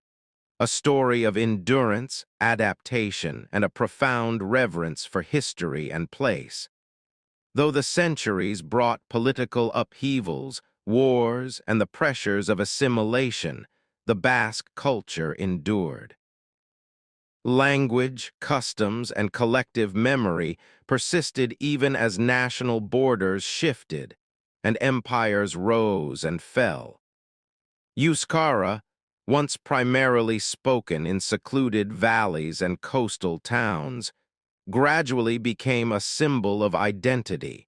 a story of endurance, adaptation, and a profound reverence for history and place. Though the centuries brought political upheavals, wars, and the pressures of assimilation, the Basque culture endured. Language, customs, and collective memory persisted even as national borders shifted and empires rose and fell. Euskara, once primarily spoken in secluded valleys and coastal towns, gradually became a symbol of identity,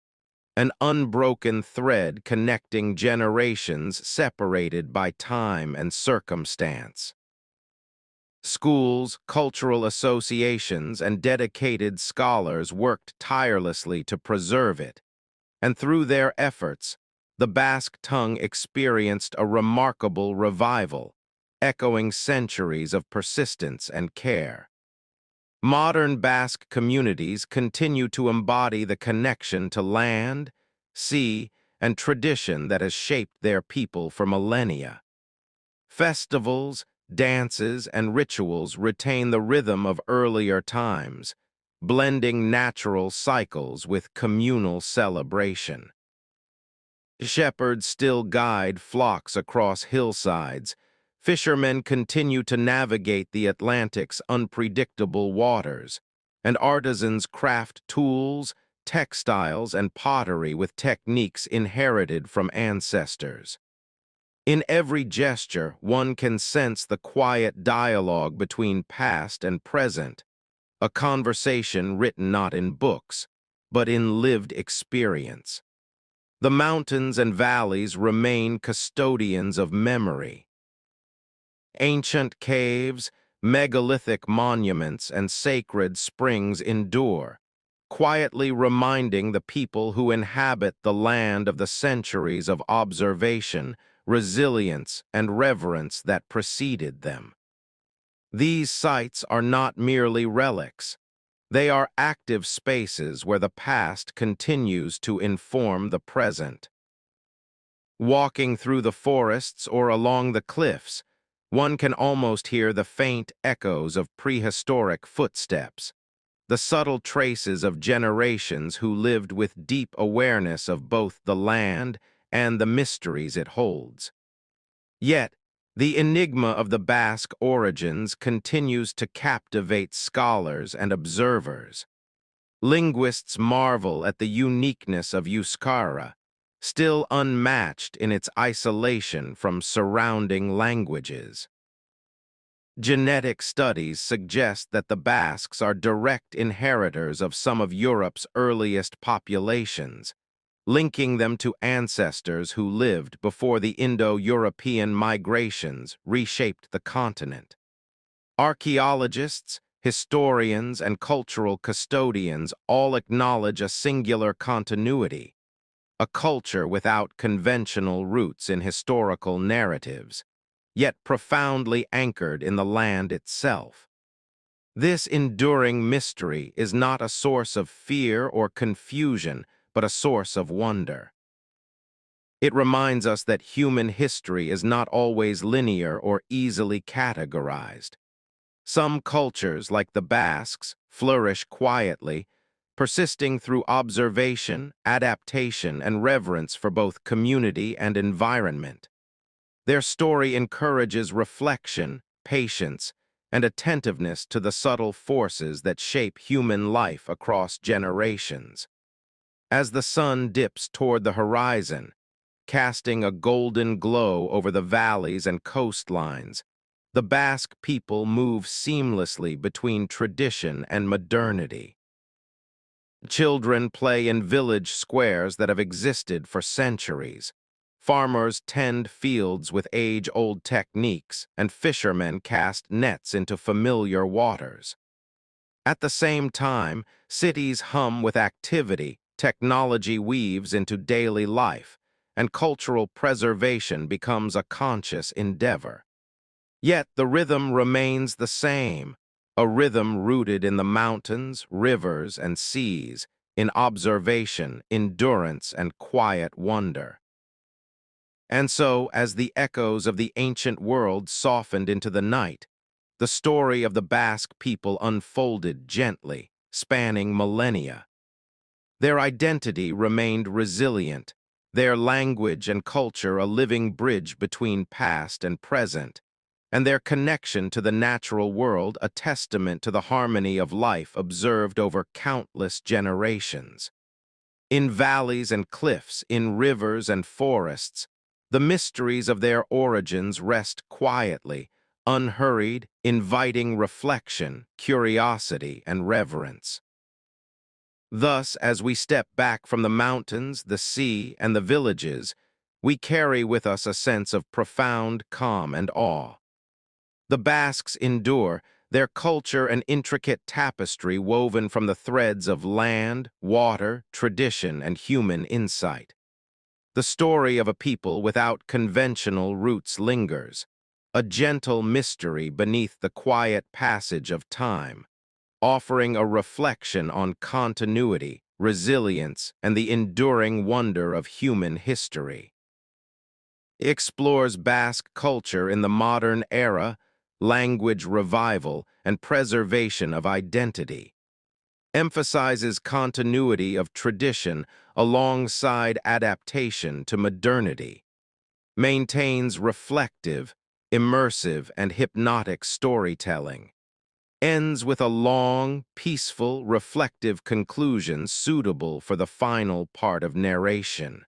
an unbroken thread connecting generations separated by time and circumstance. Schools, cultural associations, and dedicated scholars worked tirelessly to preserve it, and through their efforts, the Basque tongue experienced a remarkable revival, echoing centuries of persistence and care. Modern Basque communities continue to embody the connection to land, sea, and tradition that has shaped their people for millennia. Festivals, dances, and rituals retain the rhythm of earlier times, blending natural cycles with communal celebration. Shepherds still guide flocks across hillsides. Fishermen continue to navigate the Atlantic's unpredictable waters, and artisans craft tools, textiles, and pottery with techniques inherited from ancestors. In every gesture, one can sense the quiet dialogue between past and present, a conversation written not in books, but in lived experience. The mountains and valleys remain custodians of memory. Ancient caves, megalithic monuments, and sacred springs endure, quietly reminding the people who inhabit the land of the centuries of observation, resilience, and reverence that preceded them. These sites are not merely relics. They are active spaces where the past continues to inform the present. Walking through the forests or along the cliffs, one can almost hear the faint echoes of prehistoric footsteps, the subtle traces of generations who lived with deep awareness of both the land and the mysteries it holds. Yet, the enigma of the Basque origins continues to captivate scholars and observers. Linguists marvel at the uniqueness of Euskara, still unmatched in its isolation from surrounding languages. Genetic studies suggest that the Basques are direct inheritors of some of Europe's earliest populations, linking them to ancestors who lived before the Indo-European migrations reshaped the continent. Archaeologists, historians, and cultural custodians all acknowledge a singular continuity, a culture without conventional roots in historical narratives, yet profoundly anchored in the land itself. This enduring mystery is not a source of fear or confusion, but a source of wonder. It reminds us that human history is not always linear or easily categorized. Some cultures, like the Basques, flourish quietly, persisting through observation, adaptation, and reverence for both community and environment. Their story encourages reflection, patience, and attentiveness to the subtle forces that shape human life across generations. As the sun dips toward the horizon, casting a golden glow over the valleys and coastlines, the Basque people move seamlessly between tradition and modernity. Children play in village squares that have existed for centuries. Farmers tend fields with age-old techniques, and fishermen cast nets into familiar waters. At the same time, cities hum with activity, technology weaves into daily life, and cultural preservation becomes a conscious endeavor. Yet the rhythm remains the same, a rhythm rooted in the mountains, rivers, and seas, in observation, endurance, and quiet wonder. And so, as the echoes of the ancient world softened into the night, the story of the Basque people unfolded gently, spanning millennia. Their identity remained resilient, their language and culture a living bridge between past and present, and their connection to the natural world a testament to the harmony of life observed over countless generations. In valleys and cliffs, in rivers and forests, the mysteries of their origins rest quietly, unhurried, inviting reflection, curiosity, and reverence. Thus, as we step back from the mountains, the sea, and the villages, we carry with us a sense of profound calm and awe. The Basques endure, their culture an intricate tapestry woven from the threads of land, water, tradition, and human insight. The story of a people without conventional roots lingers, a gentle mystery beneath the quiet passage of time, offering a reflection on continuity, resilience, and the enduring wonder of human history. It explores Basque culture in the modern era, language revival, and preservation of identity, emphasizes continuity of tradition alongside adaptation to modernity, maintains reflective, immersive, and hypnotic storytelling, ends with a long, peaceful, reflective conclusion suitable for the final part of narration.